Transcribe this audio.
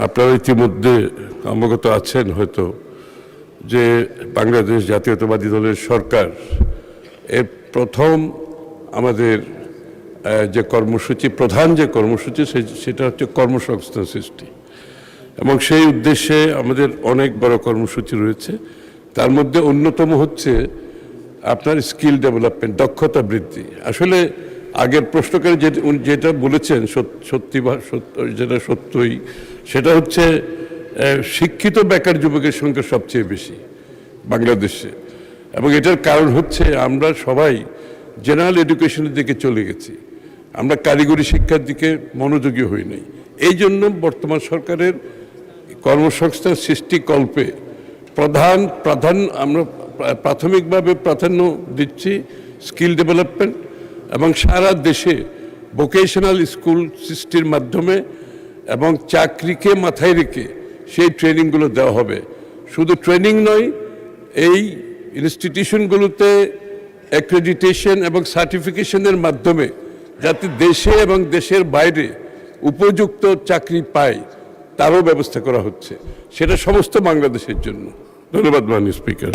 আপনারা ইতিমধ্যে অবগত আছেন হয়তো যে বাংলাদেশ জাতীয়তাবাদী দলের সরকার এর প্রথম আমাদের যে কর্মসূচি, প্রধান যে কর্মসূচি সেটা হচ্ছে কর্মসংস্থান সৃষ্টি, এবং সেই উদ্দেশ্যে আমাদের অনেক বড় কর্মসূচি রয়েছে। তার মধ্যে অন্যতম হচ্ছে আপনার স্কিল ডেভেলপমেন্ট, দক্ষতা বৃদ্ধি। আসলে আগের প্রশ্নকারী যেটা বলেছেন সত্যি যেটা সত্যই, সেটা হচ্ছে শিক্ষিত বেকার যুবকের সংখ্যা সবচেয়ে বেশি বাংলাদেশে, এবং এটার কারণ হচ্ছে আমরা সবাই জেনারেল এডুকেশনের দিকে চলে গেছি, আমরা কারিগরি শিক্ষার দিকে মনোযোগী হই নাই। এই জন্য বর্তমান সরকারের কর্মসংস্থান সৃষ্টিকল্পে আমরা প্রাথমিকভাবে প্রাধান্য দিচ্ছি স্কিল ডেভেলপমেন্ট, এবং সারা দেশে ভোকেশনাল স্কুল সৃষ্টির মাধ্যমে এবং চাকরিকে মাথায় রেখে সেই ট্রেনিংগুলো দেওয়া হবে। শুধু ট্রেনিং নয়, এই ইনস্টিটিউশনগুলোতে অ্যাক্রেডিটেশন এবং সার্টিফিকেশনের মাধ্যমে যাতে দেশে এবং দেশের বাইরে উপযুক্ত চাকরি পায় তারও ব্যবস্থা করা হচ্ছে, সেটা সমস্ত বাংলাদেশের জন্য। ধন্যবাদ মাননীয় স্পিকার।